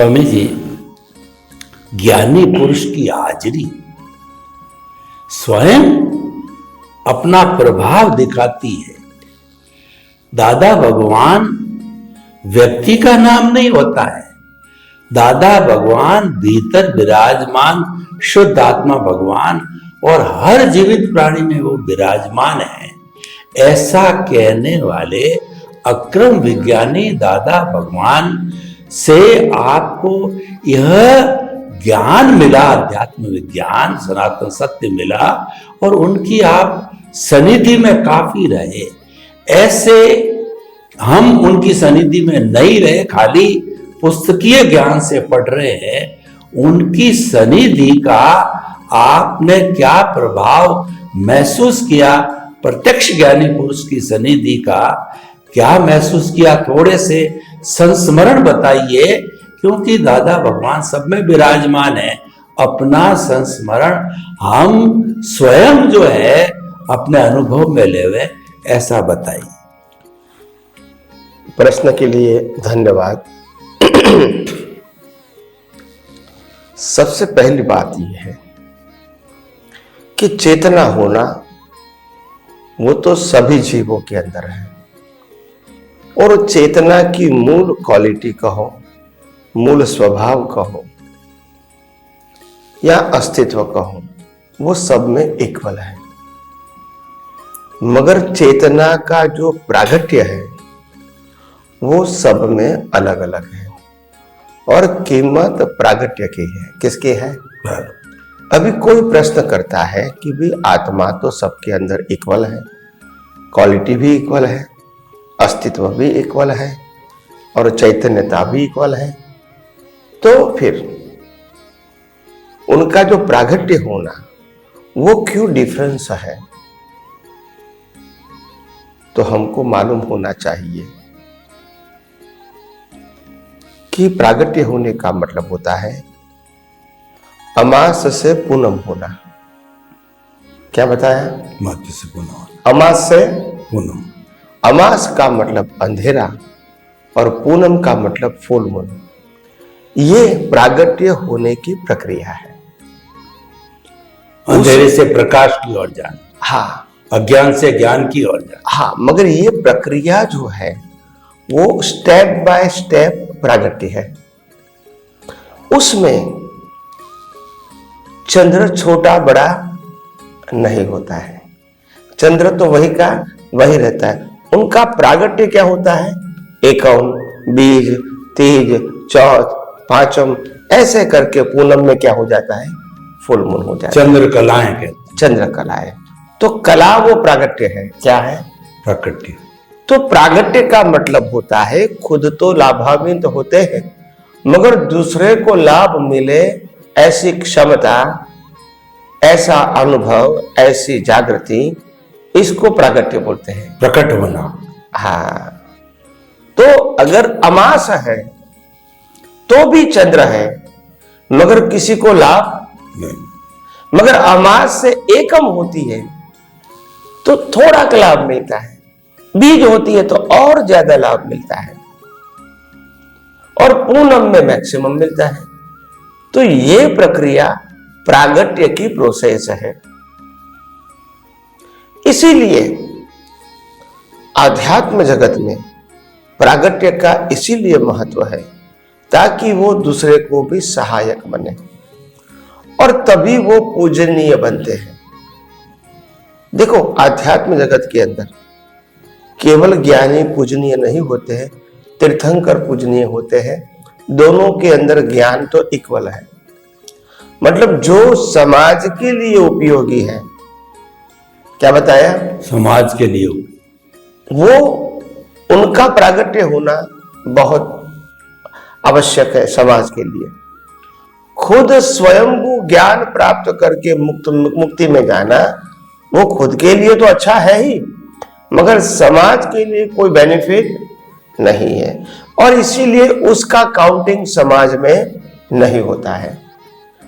स्वामी जी, ज्ञानी पुरुष की हाजिरी स्वयं अपना प्रभाव दिखाती है। दादा भगवान व्यक्ति का नाम नहीं होता है। दादा भगवान भीतर विराजमान शुद्ध आत्मा भगवान और हर जीवित प्राणी में वो विराजमान है, ऐसा कहने वाले अक्रम विज्ञानी दादा भगवान से आपको यह ज्ञान मिला, अध्यात्म विज्ञान सनातन सत्य मिला और उनकी आप सनिधि में काफी रहे। ऐसे हम उनकी सनिधि में नहीं रहे, खाली पुस्तकीय ज्ञान से पढ़ रहे हैं। उनकी सनिधि का आपने क्या प्रभाव महसूस किया, प्रत्यक्ष ज्ञानी पुरुष की सनिधि का क्या महसूस किया, थोड़े से संस्मरण बताइए, क्योंकि दादा भगवान सब में विराजमान है। अपना संस्मरण हम स्वयं जो है अपने अनुभव में लेवे, ऐसा बताइए। प्रश्न के लिए धन्यवाद। सबसे पहली बात यह है कि चेतना होना वो तो सभी जीवों के अंदर है, और चेतना की मूल क्वालिटी कहो, मूल स्वभाव कहो या अस्तित्व कहो, वो सब में इक्वल है। मगर चेतना का जो प्रागट्य है वो सब में अलग अलग है, और कीमत प्रागट्य की है। किसकी है? अभी कोई प्रश्न करता है कि भी आत्मा तो सबके अंदर इक्वल है, क्वालिटी भी इक्वल है, अस्तित्व भी इक्वल है और चैतन्यता भी इक्वल है, तो फिर उनका जो प्रागट्य होना वो क्यों डिफरेंस है? तो हमको मालूम होना चाहिए कि प्रागट्य होने का मतलब होता है अमास से पूनम होना। क्या बताया? माध्य से पूनम, अमास से पूनम। अमास का मतलब अंधेरा और पूनम का मतलब फुल मून। ये प्रागट्य होने की प्रक्रिया है। अंधेरे से प्रकाश की ओर जाना, हाँ, अज्ञान से ज्ञान की ओर जाना। हाँ, मगर ये प्रक्रिया जो है वो स्टेप बाय स्टेप प्रागट्य है। उसमें चंद्र छोटा बड़ा नहीं होता है, चंद्र तो वही का वही रहता है। उनका प्रागट्य क्या होता है? एकम, बीज, तीज, चौथ, पांचम, ऐसे करके पूनम में क्या हो जाता है? फुल मून हो जाता है। चंद्र कलाएं कहते, चंद्र कलाएं। तो कला वो प्रागट्य है। क्या है? प्रागट्य। तो प्रागट्य का मतलब होता है खुद तो लाभान्वित होते हैं, मगर दूसरे को लाभ मिले ऐसी क्षमता, ऐसा अनुभव, ऐसी जागृति, इसको प्रागट्य बोलते हैं। प्रकट होना। हाँ, तो अगर अमास है तो भी चंद्र है, मगर किसी को लाभ नहीं। मगर अमास से एकम होती है तो थोड़ा का लाभ मिलता है, बीज होती है तो और ज्यादा लाभ मिलता है, और पूनम में मैक्सिमम मिलता है। तो ये प्रक्रिया प्रागट्य की प्रोसेस है। इसीलिए आध्यात्म जगत में प्रागट्य का इसीलिए महत्व है ताकि वो दूसरे को भी सहायक बने, और तभी वो पूजनीय बनते हैं। देखो, आध्यात्म जगत के अंदर केवल ज्ञानी पूजनीय नहीं होते हैं, तीर्थंकर पूजनीय होते हैं। दोनों के अंदर ज्ञान तो इक्वल है। मतलब जो समाज के लिए उपयोगी है, क्या बताया? समाज के लिए वो उनका प्रागट्य होना बहुत आवश्यक है समाज के लिए। खुद स्वयंभू ज्ञान प्राप्त करके मुक्ति में जाना वो खुद के लिए तो अच्छा है ही, मगर समाज के लिए कोई बेनिफिट नहीं है, और इसीलिए उसका काउंटिंग समाज में नहीं होता है।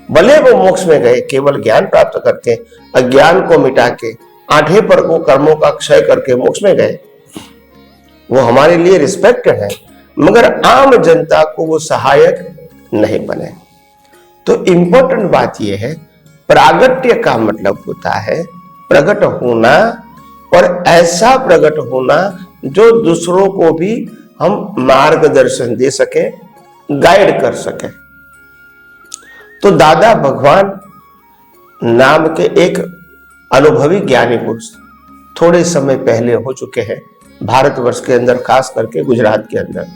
भले वो मोक्ष में गए, केवल ज्ञान प्राप्त करके अज्ञान को मिटा के आठे पर को कर्मों का क्षय करके मोक्ष में गए, वो हमारे लिए रिस्पेक्ट है, मगर आम जनता को वो सहायक नहीं बने। तो इंपॉर्टेंट बात यह है, प्रागट्य का मतलब होता है प्रकट होना, और ऐसा प्रकट होना जो दूसरों को भी हम मार्गदर्शन दे सके, गाइड कर सके। तो दादा भगवान नाम के एक अनुभवी ज्ञानी पुरुष थोड़े समय पहले हो चुके हैं भारतवर्ष के अंदर, खास करके गुजरात के अंदर,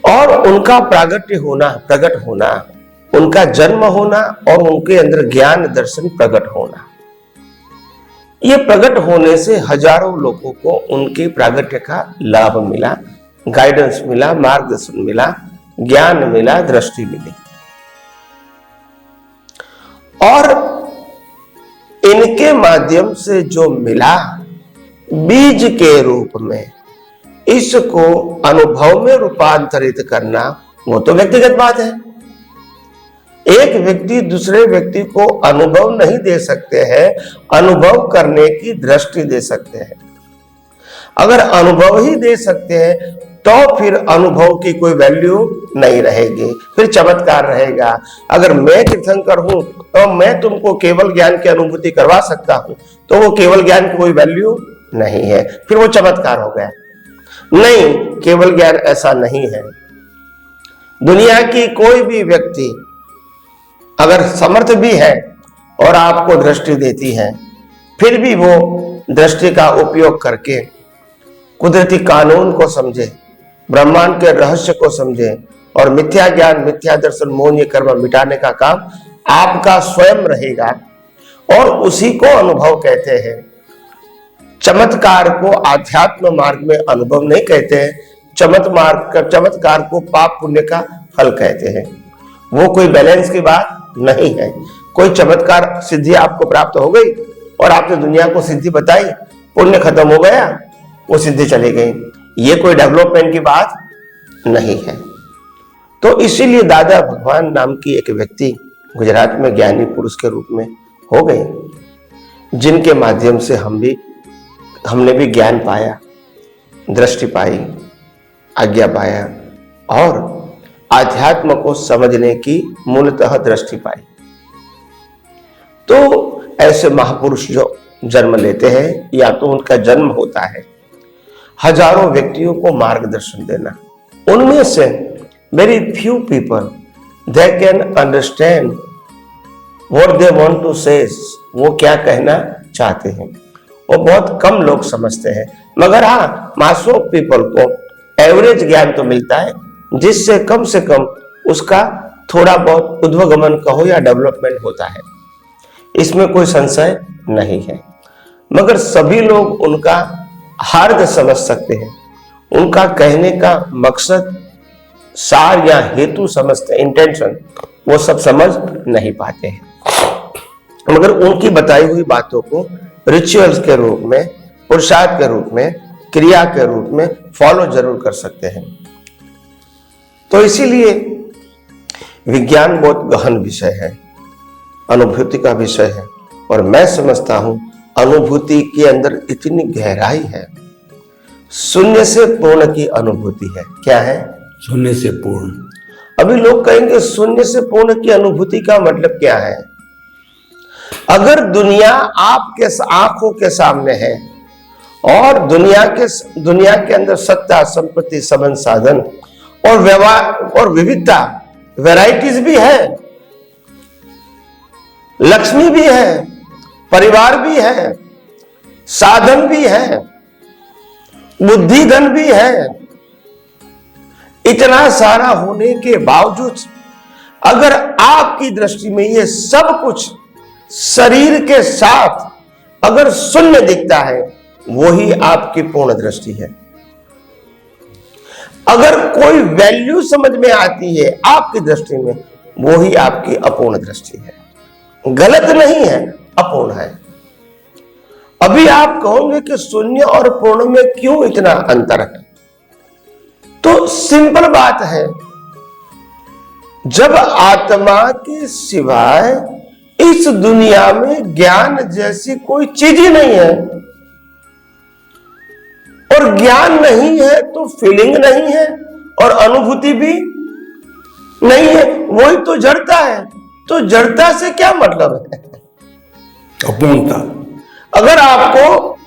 और उनका प्रागट्य होना, प्रकट होना, उनका जन्म होना और उनके अंदर ज्ञान दर्शन प्रकट होना, ये प्रकट होने से हजारों लोगों को उनके प्रागट्य का लाभ मिला, गाइडेंस मिला, मार्गदर्शन मिला, ज्ञान मिला, दृष्टि मिली। और इनके माध्यम से जो मिला बीज के रूप में, इसको अनुभव में रूपांतरित करना वो तो व्यक्तिगत बात है। एक व्यक्ति दूसरे व्यक्ति को अनुभव नहीं दे सकते हैं, अनुभव करने की दृष्टि दे सकते हैं। अगर अनुभव ही दे सकते हैं तो फिर अनुभव की कोई वैल्यू नहीं रहेगी, फिर चमत्कार रहेगा। अगर मैं तीर्थंकर हूं तो मैं तुमको केवल ज्ञान की अनुभूति करवा सकता हूं, तो वो केवल ज्ञान की कोई वैल्यू नहीं है, फिर वो चमत्कार हो गया। नहीं, केवल ज्ञान ऐसा नहीं है। दुनिया की कोई भी व्यक्ति अगर समर्थ भी है और आपको दृष्टि देती है, फिर भी वो दृष्टि का उपयोग करके कुदरती कानून को समझे, ब्रह्मांड के रहस्य को समझे, और मिथ्या ज्ञान, मिथ्या दर्शन, मोह, ये कर्म मिटाने का काम आपका स्वयं रहेगा, और उसी को अनुभव कहते हैं। चमत्कार को आध्यात्म मार्ग में अनुभव नहीं कहते हैं, चमत्कार को पाप पुण्य का फल कहते हैं। वो कोई बैलेंस की बात नहीं है। कोई चमत्कार सिद्धि आपको प्राप्त हो गई और आपने दुनिया को सिद्धि बताई, पुण्य खत्म हो गया, वो सिद्धि चली गई, ये कोई डेवलपमेंट की बात नहीं है। तो इसीलिए दादा भगवान नाम की एक व्यक्ति गुजरात में ज्ञानी पुरुष के रूप में हो गए, जिनके माध्यम से हमने भी ज्ञान पाया, दृष्टि पाई, आज्ञा पाया, और आध्यात्म को समझने की मूलतः दृष्टि पाई। तो ऐसे महापुरुष जो जन्म लेते हैं, या तो उनका जन्म होता है हजारों व्यक्तियों को मार्गदर्शन देना, उनमें से very few people they can understand what they want to say, वो क्या कहना चाहते हैं, वो बहुत कम लोग समझते हैं। मगर हाँ, मास ऑफ पीपल को एवरेज ज्ञान तो मिलता है, जिससे कम से कम उसका थोड़ा बहुत उद्वगमन कहो या डेवलपमेंट होता है, इसमें कोई संशय नहीं है। मगर सभी लोग उनका हार्द समझ सकते हैं, उनका कहने का मकसद, सार या हेतु समझते, इंटेंशन, वो सब समझ नहीं पाते हैं। मगर उनकी बताई हुई बातों को रिचुअल्स के रूप में, पुरुषार्थ के रूप में, क्रिया के रूप में फॉलो जरूर कर सकते हैं। तो इसीलिए विज्ञान बहुत गहन विषय है, अनुभूति का विषय है, और मैं समझता हूं अनुभूति के अंदर इतनी गहराई है। शून्य से पूर्ण की अनुभूति है। क्या है? शून्य से पूर्ण। अभी लोग कहेंगे शून्य से पूर्ण की अनुभूति का मतलब क्या है? अगर दुनिया आपके आंखों के सामने है और दुनिया के अंदर सत्ता, संपत्ति, संबंध, साधन और व्यवहार और विविधता, वैरायटीज भी है, लक्ष्मी भी है, परिवार भी है, साधन भी है, बुद्धि धन भी है, इतना सारा होने के बावजूद अगर आपकी दृष्टि में ये सब कुछ शरीर के साथ अगर शून्य दिखता है, वो ही आपकी पूर्ण दृष्टि है। अगर कोई वैल्यू समझ में आती है आपकी दृष्टि में, वो ही आपकी अपूर्ण दृष्टि है। गलत नहीं है, अपूर्ण है। अभी आप कहोगे कि शून्य और पूर्ण में क्यों इतना अंतर है? तो सिंपल बात है, जब आत्मा के सिवाय इस दुनिया में ज्ञान जैसी कोई चीज ही नहीं है, और ज्ञान नहीं है तो फीलिंग नहीं है और अनुभूति भी नहीं है, वही तो जड़ता है। तो जड़ता से क्या मतलब है? अपूर्णता। अगर आपको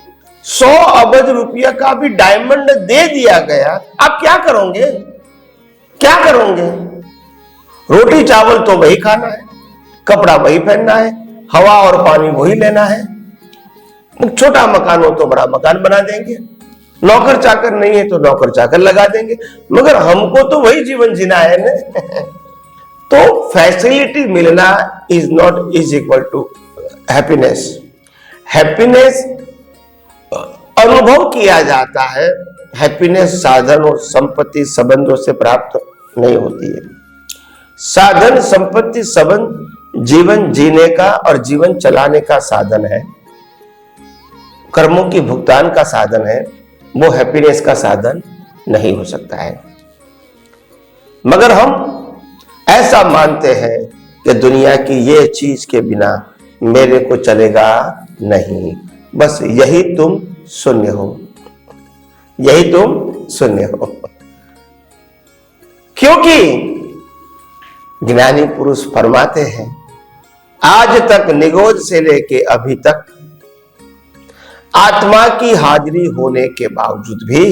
100 अरब रुपया का भी डायमंड दे दिया गया, आप क्या करोगे? क्या करोगे? रोटी चावल तो वही खाना है, कपड़ा वही पहनना है, हवा और पानी वही लेना है, छोटा मकान हो तो बड़ा मकान बना देंगे, नौकर चाकर नहीं है तो नौकर चाकर लगा देंगे, मगर हमको तो वही जीवन जीना है ना। तो फैसिलिटी मिलना is not is equal to happiness. Happiness अनुभव किया जाता है, हैप्पीनेस साधन और संपत्ति संबंधों से प्राप्त नहीं होती है। साधन संपत्ति संबंध जीवन जीने का और जीवन चलाने का साधन है, कर्मों की भुगतान का साधन है, वो हैप्पीनेस का साधन नहीं हो सकता है। मगर हम ऐसा मानते हैं कि दुनिया की ये चीज के बिना मेरे को चलेगा नहीं, बस यही तुम शून्य हो, यही तुम शून्य हो। क्योंकि ज्ञानी पुरुष फरमाते हैं, आज तक निगोज से लेके अभी तक आत्मा की हाजिरी होने के बावजूद भी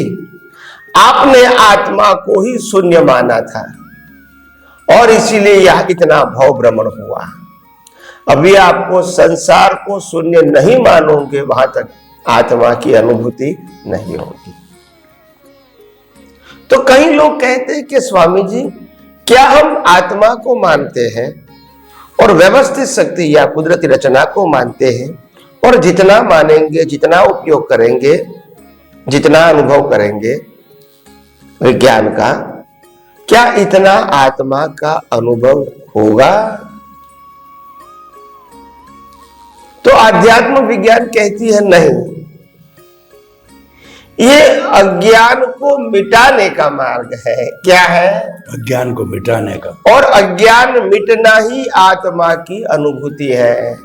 आपने आत्मा को ही शून्य माना था और इसीलिए यह इतना भव भ्रमण हुआ। अभी आपको संसार को शून्य नहीं मानोगे, वहां तक आत्मा की अनुभूति नहीं होगी। तो कई लोग कहते हैं कि स्वामी जी, क्या हम आत्मा को मानते हैं और व्यवस्थित शक्ति या कुदरती रचना को मानते हैं, और जितना मानेंगे, जितना उपयोग करेंगे, जितना अनुभव करेंगे विज्ञान का, क्या इतना आत्मा का अनुभव होगा? तो आध्यात्म विज्ञान कहती है नहीं, ये अज्ञान को मिटाने का मार्ग है। क्या है? अज्ञान को मिटाने का। और अज्ञान मिटना ही आत्मा की अनुभूति है।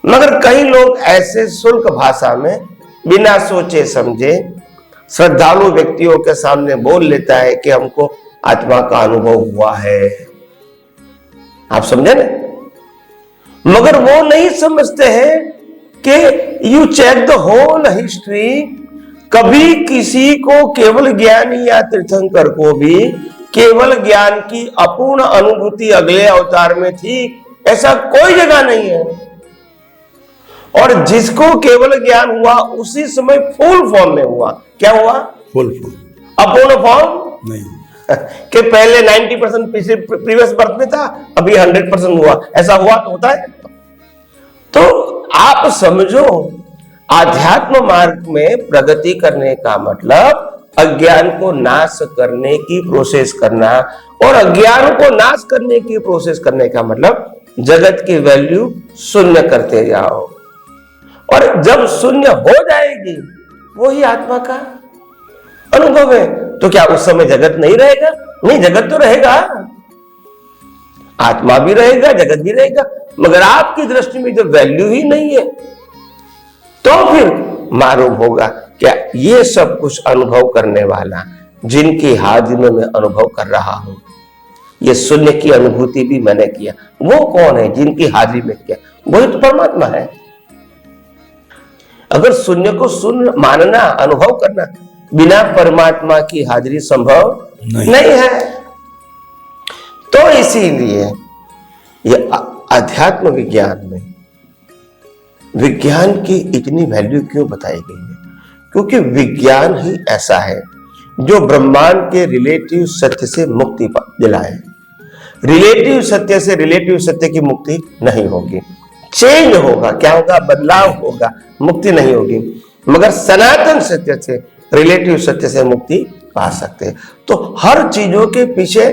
मगर कई लोग ऐसे शुल्क भाषा में बिना सोचे समझे श्रद्धालु व्यक्तियों के सामने बोल लेता है कि हमको आत्मा का अनुभव हुआ है। आप समझे ना? मगर वो नहीं समझते हैं कि you check the whole history, कभी किसी को केवल ज्ञानी या तीर्थंकर को भी केवल ज्ञान की अपूर्ण अनुभूति अगले अवतार में थी, ऐसा कोई जगह नहीं है। और जिसको केवल ज्ञान हुआ उसी समय फुल फॉर्म में हुआ। क्या हुआ? फुल। अपूर्ण फॉर्म नहीं कि पहले 90% प्रीवियस बर्थ में था, अभी 100% हुआ, ऐसा हुआ तो होता है। तो आप समझो, आध्यात्म मार्ग में प्रगति करने का मतलब अज्ञान को नाश करने की प्रोसेस करना, और अज्ञान को नाश करने की प्रोसेस करने का मतलब जगत की वैल्यू शून्य करते जाओ। और जब शून्य हो जाएगी वही आत्मा का अनुभव है। तो क्या उस समय जगत नहीं रहेगा? नहीं, जगत तो रहेगा, आत्मा भी रहेगा, जगत भी रहेगा, मगर आपकी दृष्टि में जब वैल्यू ही नहीं है तो फिर मालूम होगा क्या ये सब कुछ अनुभव करने वाला, जिनकी हाजिरी में मैं अनुभव कर रहा हूं, ये शून्य की अनुभूति भी मैंने किया, वो कौन है जिनकी हाजिरी में किया? वही तो परमात्मा है। अगर शून्य को शून्य मानना, अनुभव करना बिना परमात्मा की हाजिरी संभव नहीं है। तो इसीलिए ये अध्यात्म विज्ञान में विज्ञान की इतनी वैल्यू क्यों बताई गई है? क्योंकि विज्ञान ही ऐसा है जो ब्रह्मांड के रिलेटिव सत्य से मुक्ति दिलाए। रिलेटिव सत्य से रिलेटिव सत्य की मुक्ति नहीं होगी, चेंज होगा। क्या होगा? बदलाव होगा, मुक्ति नहीं होगी। मगर सनातन सत्य से, रिलेटिव सत्य से मुक्ति पा सकते हैं। तो हर चीजों के पीछे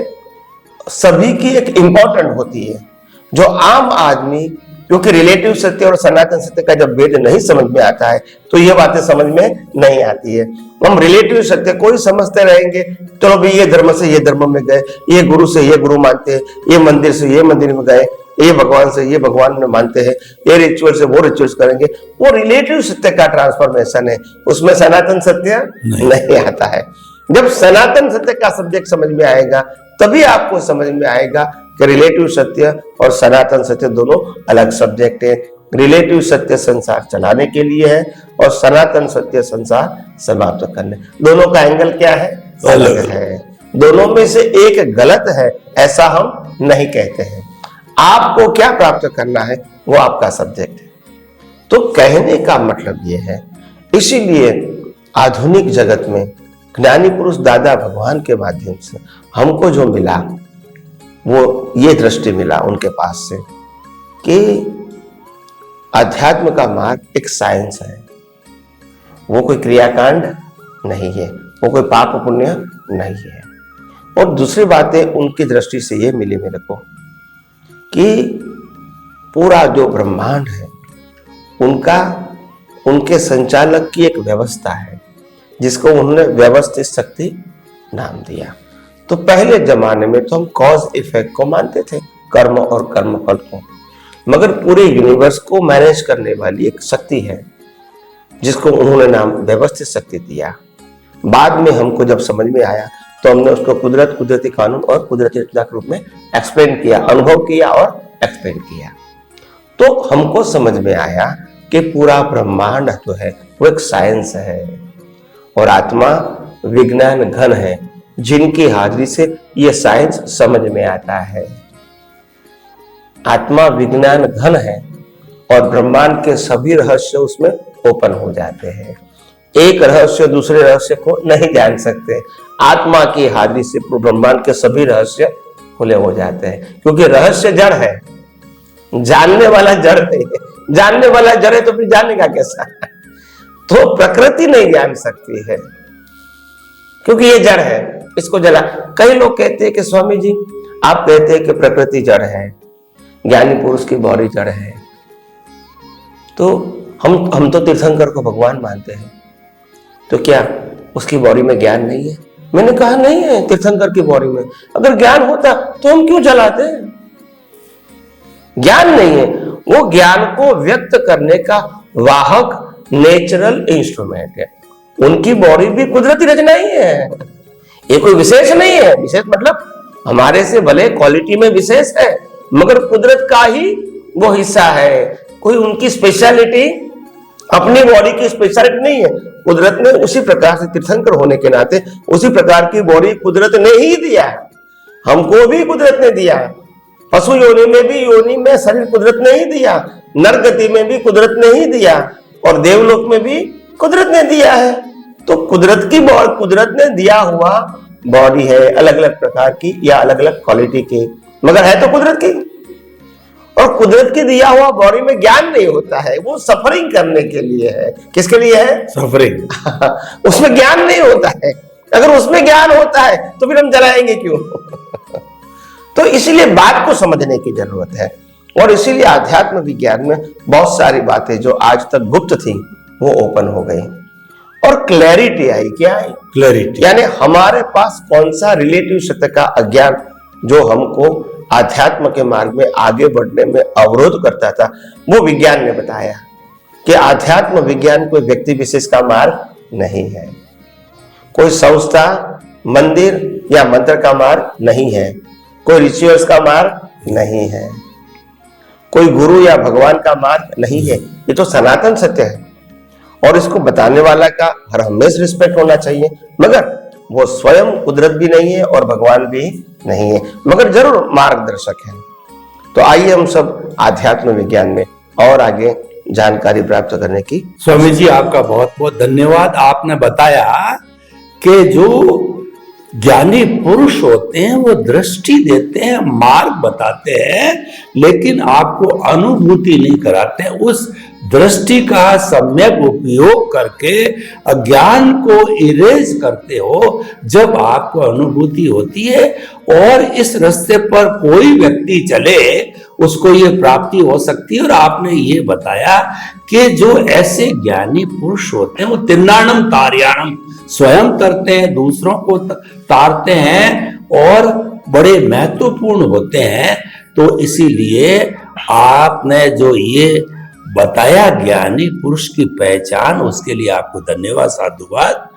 सभी की एक इंपॉर्टेंट होती है। जो आम आदमी, क्योंकि रिलेटिव सत्य और सनातन सत्य का जब भेद नहीं समझ में आता है तो ये बातें समझ में नहीं आती है। हम रिलेटिव सत्य को ही समझते रहेंगे, चलो भाई ये धर्म से ये धर्म में गए, ये गुरु से ये गुरु मानते हैं, ये मंदिर से ये मंदिर में गए, ये भगवान से ये भगवान में मानते हैं, ये रिचुअल से वो रिचुअल्स करेंगे। वो रिलेटिव सत्य का ट्रांसफॉर्मेशन है, उसमें सनातन सत्य नहीं आता है। जब सनातन सत्य का सब्जेक्ट समझ में आएगा तभी आपको समझ में आएगा कि रिलेटिव सत्य और सनातन सत्य दोनों अलग सब्जेक्ट है। रिलेटिव सत्य संसार चलाने के लिए है और सनातन सत्य संसार समाप्त करने। दोनों का एंगल क्या है? अलग है। दोनों में से एक गलत है ऐसा हम नहीं कहते हैं। आपको क्या प्राप्त करना है वो आपका सब्जेक्ट है। तो कहने का मतलब ये है, इसीलिए आधुनिक जगत में ज्ञानी पुरुष दादा भगवान के माध्यम से हमको जो मिला वो ये दृष्टि मिला उनके पास से कि अध्यात्म का मार्ग एक साइंस है, वो कोई क्रियाकांड नहीं है, वो कोई पाप पुण्य नहीं है। और दूसरी बातें उनकी दृष्टि से ये मिली मेरे को कि पूरा जो ब्रह्मांड है उनके संचालक की एक व्यवस्था है जिसको उन्होंने व्यवस्थित शक्ति नाम दिया। तो पहले जमाने में तो हम कॉज इफेक्ट को मानते थे, कर्म और कर्मफल को, मगर पूरे यूनिवर्स को मैनेज करने वाली एक शक्ति है जिसको उन्होंने नाम व्यवस्थित शक्ति दिया। बाद में हमको जब समझ में आया तो हमने उसको कुदरत, कुदरती कानून और कुदरती रचना के रूप में एक्सप्लेन किया, अनुभव किया और एक्सप्लेन किया। तो हमको समझ में आया कि पूरा ब्रह्मांड जो है वो एक साइंस है और आत्मा विज्ञान घन है जिनकी हाजिरी से यह साइंस समझ में आता है। आत्मा विज्ञान घन है और ब्रह्मांड के सभी रहस्य उसमें ओपन हो जाते हैं। एक रहस्य दूसरे रहस्य को नहीं जान सकते। आत्मा की हाजिरी से ब्रह्मांड के सभी रहस्य खुले हो जाते हैं, क्योंकि रहस्य जड़ है, जानने वाला जड़ नहीं है। जानने वाला जड़ है तो फिर जानेगा कैसा? तो प्रकृति नहीं जान सकती है क्योंकि ये जड़ है, इसको जला। कई लोग कहते हैं कि स्वामी जी आप कहते हैं कि प्रकृति जड़ है, ज्ञानी पुरुष की बॉडी जड़ है, तो हम तो तीर्थंकर को भगवान मानते हैं, तो क्या उसकी बॉडी में ज्ञान नहीं है? मैंने कहा नहीं है। तीर्थंकर की बॉडी में अगर ज्ञान होता तो हम क्यों जलाते? ज्ञान नहीं है, वो ज्ञान को व्यक्त करने का वाहक नेचुरल इंस्ट्रूमेंट है। उनकी बॉडी भी कुदरती रचना ही है, ये कोई विशेष नहीं है। विशेष मतलब हमारे से भले क्वालिटी में विशेष है मगर कुदरत का ही वो हिस्सा है। कोई उनकी स्पेशलिटी अपनी बॉडी की स्पेशलिटी नहीं है। कुदरत ने उसी प्रकार से तीर्थंकर होने के नाते उसी प्रकार की बॉडी कुदरत ने ही दिया है। हमको भी कुदरत ने दिया है। पशु योनि में भी योनि में शरीर कुदरत ने ही दिया, नरगति में भी कुदरत ने ही दिया और देवलोक में भी कुदरत ने दिया है। तो कुदरत ने दिया हुआ बॉडी है, अलग अलग प्रकार की या अलग अलग क्वालिटी की, मगर है तो कुदरत की। और कुदरत की दिया हुआ बॉडी में ज्ञान नहीं होता है, वो सफरिंग करने के लिए है। किसके लिए है? सफरिंग। उसमें ज्ञान नहीं होता है। अगर उसमें ज्ञान होता है तो फिर हम जलाएंगे क्यों? तो इसीलिए बात को समझने की जरूरत है और इसीलिए आध्यात्म विज्ञान में बहुत सारी बातें जो आज तक गुप्त थी वो ओपन हो गई और क्लैरिटी आई। क्या आई? क्लैरिटी, यानी हमारे पास कौन सा रिलेटिव सत्य का अज्ञान जो हमको आध्यात्म के मार्ग में आगे बढ़ने में अवरोध करता था, वो विज्ञान ने बताया कि आध्यात्म विज्ञान कोई व्यक्ति विशेष का मार्ग नहीं है, कोई संस्था, मंदिर या मंत्र का मार्ग नहीं है, कोई रिचुअल्स का मार्ग नहीं है, कोई गुरु या भगवान का मार्ग नहीं है। ये तो सनातन सत्य है और इसको बताने वाला का हर हमेशा रिस्पेक्ट होना चाहिए, मगर वो स्वयं कुदरत भी नहीं है और भगवान भी नहीं है, मगर जरूर मार्गदर्शक है। तो आइए हम सब आध्यात्म विज्ञान में और आगे जानकारी प्राप्त करने की। स्वामी जी आपका बहुत बहुत धन्यवाद। आपने बताया कि जो ज्ञानी पुरुष होते हैं वो दृष्टि देते हैं, मार्ग बताते हैं, लेकिन आपको अनुभूति नहीं कराते। उस दृष्टि का सम्यक उपयोग करके अज्ञान को इरेज करते हो जब आपको अनुभूति होती है। और इस रास्ते पर कोई व्यक्ति चले उसको ये प्राप्ति हो सकती है। और आपने ये बताया कि जो ऐसे ज्ञानी पुरुष होते हैं वो तिन्नाणम तार्याणम, स्वयं तरते हैं, दूसरों को तारते हैं और बड़े महत्वपूर्ण होते हैं। तो इसीलिए आपने जो ये बताया ज्ञानी पुरुष की पहचान, उसके लिए आपको धन्यवाद, साधुवाद।